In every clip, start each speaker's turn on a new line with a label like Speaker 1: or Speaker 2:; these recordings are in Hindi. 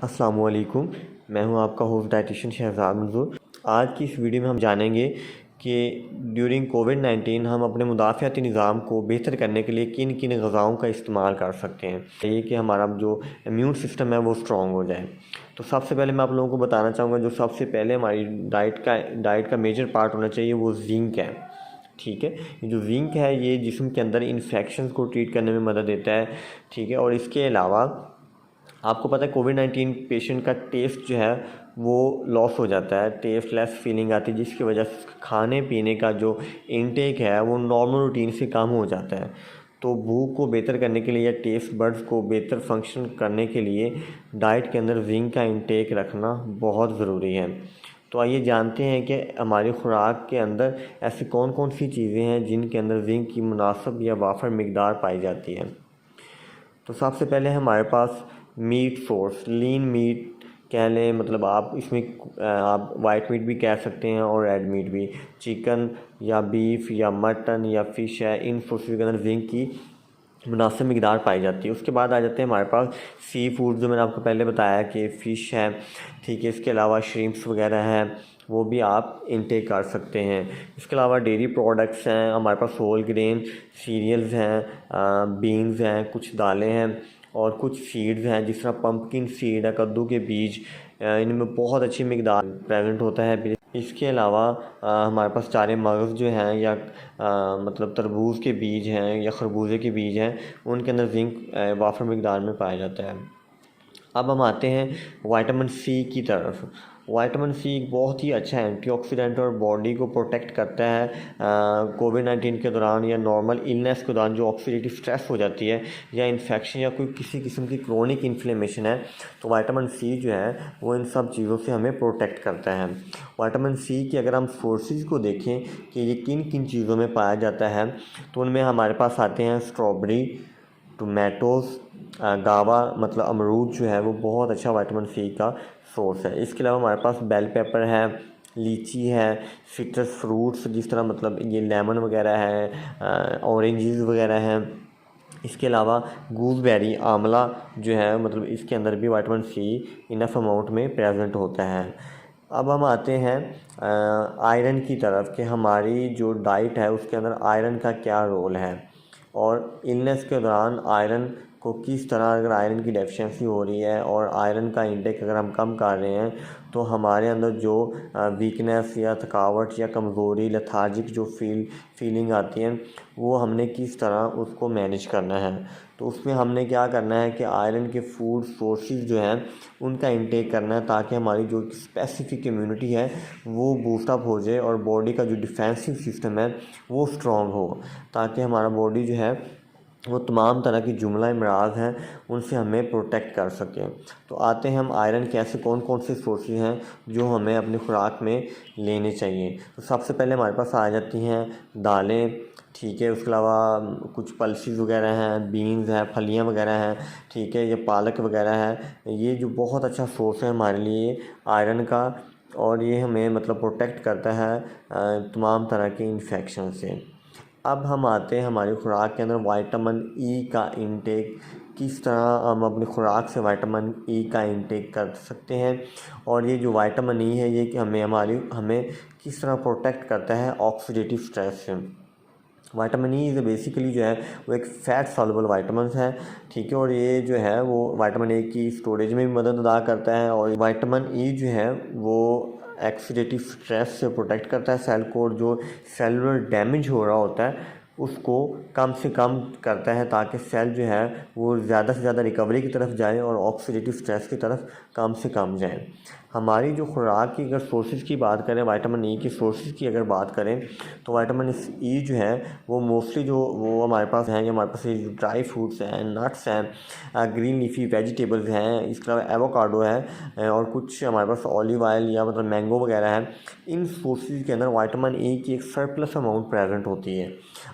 Speaker 1: अस्सलामुअलैकुम। मैं हूं आपका होस्ट डाइटिशियन शहजाद मंजूर। आज की इस वीडियो में हम जानेंगे कि ड्यूरिंग कोविड-19 हम अपने मुदाफ़ाती निज़ाम को बेहतर करने के लिए किन किन ग़िज़ाओं का इस्तेमाल कर सकते हैं, ये कि हमारा जो इम्यून सिस्टम है वो स्ट्रॉन्ग हो जाए। तो सबसे पहले मैं आप लोगों को बताना चाहूँगा, जो सबसे पहले हमारी डाइट का मेजर पार्ट होना चाहिए वो ज़िंक है। ठीक है, ये जो ज़िंक है ये जिस्म के अंदर इन्फेक्शंस को ट्रीट करने में मदद देता है। ठीक है, और इसके अलावा आपको पता है कोविड-19 पेशेंट का टेस्ट जो है वो लॉस हो जाता है, टेस्टलेस फीलिंग आती है, जिसकी वजह से खाने पीने का जो इनटेक है वो नॉर्मल रूटीन से कम हो जाता है। तो भूख को बेहतर करने के लिए या टेस्ट बड्स को बेहतर फंक्शन करने के लिए डाइट के अंदर जिंक का इनटेक रखना बहुत ज़रूरी है। तो आइए जानते हैं कि हमारी खुराक के अंदर ऐसी कौन कौन सी चीज़ें हैं जिनके अंदर जिंक की मुनासिब या वाफर मिकदार पाई जाती है। तो सबसे पहले हमारे पास मीट सोर्स, लीन मीट कह लें, मतलब आप इसमें आप वाइट मीट भी कह सकते हैं और रेड मीट भी। चिकन या बीफ या मटन या फ़िश है, इन सोर्सेज के अंदर जिंक की मुनासिब मिकदार पाई जाती है। उसके बाद आ जाते हैं हमारे पास सी फूड, जो मैंने आपको पहले बताया कि फ़िश है। ठीक है, इसके अलावा श्रिम्प्स वगैरह हैं, वो भी आप इनटेक कर सकते हैं। इसके अलावा डेयरी प्रोडक्ट्स हैं, हमारे पास होल ग्रेन सीरियल्स हैं, बीन्स हैं, कुछ दालें हैं और कुछ सीड्स हैं, जिस तरह पम्पकिन सीड है, कद्दू के बीज, इनमें बहुत अच्छी मिकदार प्रेजेंट होता है। इसके अलावा हमारे पास चारे मगज़ जो हैं या मतलब तरबूज के बीज हैं या खरबूजे के बीज हैं, उनके अंदर जिंक वाफर मिकदार में पाया जाता है। अब हम आते हैं विटामिन सी की तरफ। विटामिन सी एक बहुत ही अच्छा एंटीऑक्सीडेंट और बॉडी को प्रोटेक्ट करता है कोविड-19 के दौरान या नॉर्मल इलनेस के दौरान जो ऑक्सीडेटिव स्ट्रेस हो जाती है या इन्फेक्शन या कोई किसी किस्म की क्रोनिक इन्फ्लेमेशन है, तो विटामिन सी जो है वो इन सब चीज़ों से हमें प्रोटेक्ट करता है। विटामिन सी की अगर हम सोर्सेज को देखें कि ये किन किन चीज़ों में पाया जाता है, तो उनमें हमारे पास आते हैं स्ट्रॉबेरी, टोमेटोज़, गावा मतलब अमरूद जो है वो बहुत अच्छा विटामिन सी का सोर्स है। इसके अलावा हमारे पास बेल पेपर है, लीची है, सिट्रस फ्रूट्स जिस तरह मतलब ये लेमन वगैरह है, ऑरेंजेस वगैरह हैं। इसके अलावा गूसबेरी, आंवला जो है मतलब इसके अंदर भी विटामिन सी इनफ अमाउंट में प्रेजेंट होता है। अब हम आते हैं आयरन की तरफ कि हमारी जो डाइट है उसके अंदर आयरन का क्या रोल है और इलनेस के दौरान आयरन को किस तरह, अगर आयरन की डेफिशिएंसी हो रही है और आयरन का इंटेक अगर हम कम कर रहे हैं, तो हमारे अंदर जो वीकनेस या थकावट या कमज़ोरी, लेथार्जिक जो फीलिंग आती है, वो हमने किस तरह उसको मैनेज करना है। तो उसमें हमने क्या करना है कि आयरन के फूड सोर्सेज जो हैं उनका इंटेक करना है, ताकि हमारी जो स्पेसिफिक इम्यूनिटी है वो बूस्टअप हो जाए और बॉडी का जो डिफेंसिव सिस्टम है वो स्ट्रॉन्ग हो, ताकि हमारा बॉडी जो है वो तमाम तरह की जुमला अमराज हैं उनसे हमें प्रोटेक्ट कर सकें। तो आते हैं हम आयरन के ऐसे कौन कौन से सोर्सेज हैं जो हमें अपनी खुराक में लेने चाहिए। तो सबसे पहले हमारे पास आ जाती हैं दालें। ठीक है, उसके अलावा कुछ पल्सेस वगैरह हैं, बीन्स हैं, फलियां वगैरह हैं। ठीक है, ये पालक वगैरह है, ये जो बहुत अच्छा सोर्स है हमारे लिए आयरन का, और ये हमें मतलब प्रोटेक्ट करता है तमाम तरह के इन्फेक्शन से। अब हम आते हैं हमारी खुराक के अंदर विटामिन ई का इंटेक, किस तरह हम अपनी खुराक से विटामिन ई का इंटेक कर सकते हैं, और ये जो विटामिन ई है ये कि हमें किस तरह प्रोटेक्ट करता है ऑक्सीडेटिव स्ट्रेस से। विटामिन ई इज़ बेसिकली जो है वो एक फ़ैट सॉल्युबल विटामिन है। ठीक है, और ये जो है वो विटामिन ए की स्टोरेज में भी मदद अदा करता है, और विटामिन ई जो है वो ऑक्सीडेटिव स्ट्रेस से प्रोटेक्ट करता है सेल को, और जो सेलुलर डैमेज हो रहा होता है उसको कम से कम करता है, ताकि सेल जो है वो ज़्यादा से ज़्यादा रिकवरी की तरफ जाए और ऑक्सीडेटिव स्ट्रेस की तरफ कम से कम जाए। हमारी जो खुराक की अगर सोर्सेज की बात करें, विटामिन ई की सोर्सेज की अगर बात करें, तो विटामिन ई जो है वो मोस्टली जो वो हमारे पास हैं, हमारे पास ये ड्राई फ्रूट्स हैं, नट्स हैं, ग्रीन लीफी वेजिटेबल्स हैं, इसके अलावा एवोकाडो है, और कुछ हमारे पास ऑलिव ऑयल या मतलब मैंगो वगैरह है। इन सोर्सेज के अंदर विटामिन ई की एक सरप्लस अमाउंट प्रेजेंट होती है।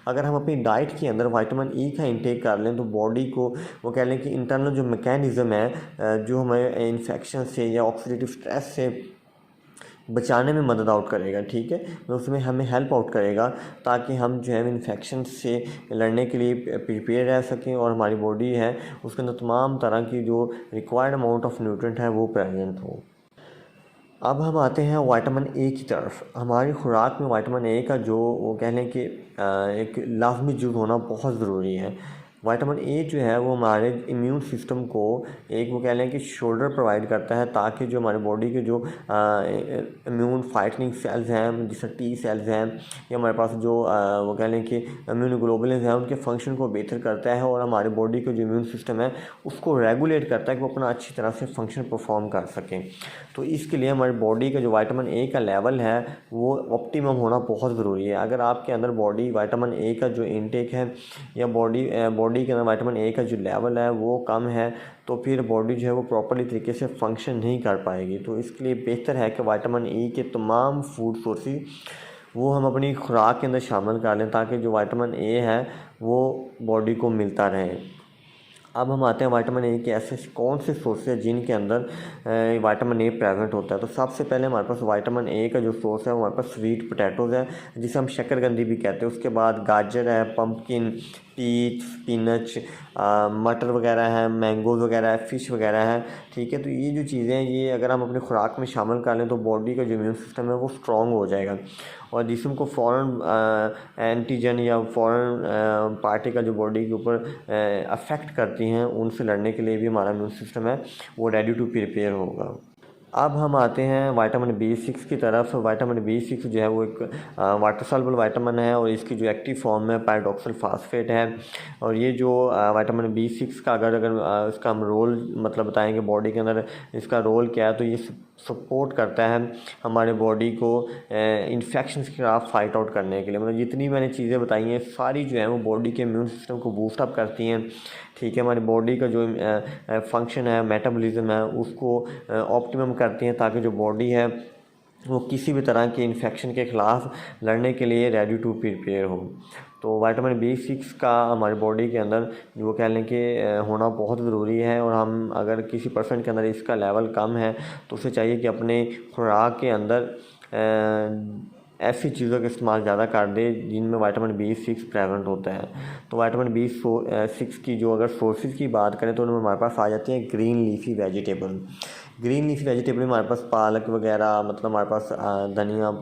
Speaker 1: अगर हम अपनी डाइट के अंदर विटामिन ई का इंटेक कर लें, तो बॉडी को वो कह लें कि इंटरनल जो मैकेनिज़्म है जो हमें इन्फेक्शन से या ऑक्सीडेटिव स्ट्रेस से बचाने में मदद आउट करेगा, ठीक है, उसमें हमें हेल्प आउट करेगा ताकि हम जो है इन्फेक्शन से लड़ने के लिए प्रिपेयर रह सकें और हमारी बॉडी है उसके अंदर तमाम तरह की जो रिक्वायर्ड अमाउंट ऑफ न्यूट्रिएंट है वो प्रेजेंट हो। अब हम आते हैं विटामिन ए की तरफ। हमारी खुराक में विटामिन ए का जो वो कह लें कि एक लाजमी जुज़ होना बहुत ज़रूरी है। विटामिन ए जो है वो हमारे इम्यून सिस्टम को एक वो कह लें कि शोल्डर प्रोवाइड करता है ताकि जो हमारी बॉडी के जो इम्यून फाइटिंग सेल्स हैं जैसे टी सेल्स हैं या हमारे पास जो वो कह लें कि इम्यूनोग्लोबुलिन हैं उनके फंक्शन को बेहतर करता है और हमारी बॉडी का जो इम्यून सिस्टम है उसको रेगुलेट करता है कि वो अपना अच्छी तरह से फंक्शन परफॉर्म कर सकें। तो इसके लिए हमारी बॉडी का जो विटामिन ए का लेवल है वो ऑप्टिमम होना बहुत ज़रूरी है। अगर आपके अंदर बॉडी विटामिन ए का जो इनटेक है या बॉडी के अंदर विटामिन ए का जो लेवल है वो कम है तो फिर बॉडी जो है वो प्रॉपर्ली तरीके से फंक्शन नहीं कर पाएगी। तो इसके लिए बेहतर है कि विटामिन ए के तमाम फूड सोर्सेज वो हम अपनी खुराक के अंदर शामिल कर लें ताकि जो विटामिन ए है वो बॉडी को मिलता रहे। अब हम आते हैं विटामिन ए के ऐसे कौन से सोर्स हैं जिनके अंदर विटामिन ए प्रेजेंट होता है। तो सबसे पहले हमारे पास विटामिन ए का जो सोर्स है हमारे पास स्वीट पोटैटोज़ है जिसे हम शक्करकंदी भी कहते हैं। उसके बाद गाजर है, पम्पकिन, पीच, स्पिनच, मटर वगैरह है, मैंगोज़ वगैरह है, फ़िश वगैरह है, ठीक है। तो ये जो चीज़ें हैं ये अगर हम अपनी खुराक में शामिल कर लें तो बॉडी का जो इम्यून सिस्टम है वो स्ट्रॉन्ग हो जाएगा और जिस्म को फ़ौरन एंटीजन या फ़ौरन पार्टी का जो बॉडी के ऊपर अफेक्ट करती हैं उनसे लड़ने के लिए भी हमारा इम्यून सिस्टम है वो रेडी टू प्रिपेयर होगा। अब हम आते हैं विटामिन B6 की तरफ। विटामिन B6 जो है वो एक वाटर सॉल्युबल विटामिन है और इसकी जो एक्टिव फॉर्म है पैराडॉक्सल फास्फेट है। और ये जो विटामिन B6 का अगर इसका हम रोल मतलब बताएंगे बॉडी के अंदर इसका रोल क्या है तो ये सपोर्ट करता है हमारे बॉडी को इन्फेक्शन के खिलाफ फाइट आउट करने के लिए। मतलब जितनी मैंने चीज़ें बताई हैं सारी जो है वो बॉडी के इम्यून सिस्टम को बूस्ट अप करती हैं, ठीक है। हमारी बॉडी का जो फंक्शन है मेटाबॉलिज्म है उसको ऑप्टिमम करती हैं ताकि जो बॉडी है वो किसी भी तरह के इन्फेक्शन के ख़िलाफ़ लड़ने के लिए रेडी टू प्रिपेयर हो। तो विटामिन B6 का हमारी बॉडी के अंदर जो कह लें कि होना बहुत ज़रूरी है और हम अगर किसी पर्सन के अंदर इसका लेवल कम है तो उसे चाहिए कि अपने खुराक के अंदर ऐसी चीज़ों का इस्तेमाल ज़्यादा कर दे जिनमें विटामिन B6 प्रेजेंट होता है। तो विटामिन B6 की जो अगर सोर्सेज की बात करें तो उनमें हमारे पास आ जाते हैं green leafy vegetable. Green leafy vegetable में हमारे पास पालक वगैरह मतलब हमारे पास धनिया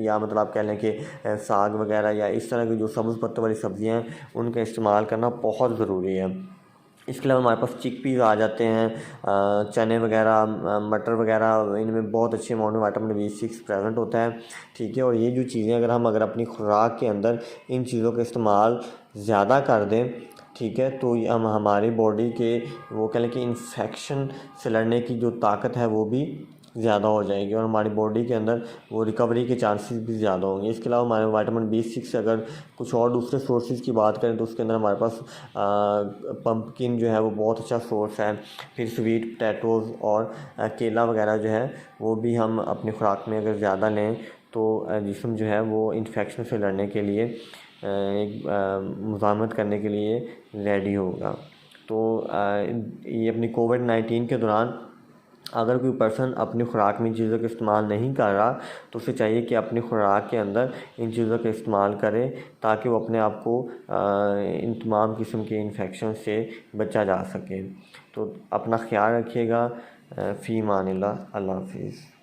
Speaker 1: या मतलब आप कह लें कि साग वगैरह या इस तरह की जो सब्ज़ पत्तों वाली सब्ज़ियाँ हैं उनका इस्तेमाल करना बहुत ज़रूरी है। इसके अलावा हमारे पास चिकपीस आ जाते हैं, चने वगैरह, मटर वगैरह, इनमें बहुत अच्छे अमाउंट में विटामिन B6 प्रेजेंट होता है, ठीक है। और ये जो चीज़ें अगर अपनी खुराक के अंदर इन चीज़ों का इस्तेमाल ज़्यादा कर दें, ठीक है, तो हम हमारी बॉडी के वो कह लें कि इन्फेक्शन से लड़ने की जो ताकत है वो भी ज़्यादा हो जाएगी और हमारी बॉडी के अंदर वो रिकवरी के चांसेस भी ज़्यादा होंगे। इसके अलावा हमारे विटामिन B6 से अगर कुछ और दूसरे सोर्सेज की बात करें तो उसके अंदर हमारे पास पम्पकिन जो है वो बहुत अच्छा सोर्स है। फिर स्वीट पोटैटोज़ और केला वगैरह जो है वो भी हम अपनी खुराक में अगर ज़्यादा लें तो जिस्म जो है वो इन्फेक्शन से लड़ने के लिए एक मुज़ामत करने के लिए रेडी होगा। तो ये अपनी कोविड-19 के दौरान अगर कोई पर्सन अपनी खुराक में इन चीज़ों का इस्तेमाल नहीं कर रहा तो उसे चाहिए कि अपनी खुराक के अंदर इन चीज़ों का इस्तेमाल करे ताकि वो अपने आप को इन तमाम किस्म के इन्फेक्शन से बचा जा सके। तो अपना ख्याल रखिएगा। फ़ी अमानिल्लाह। अल्लाह हाफ़िज़।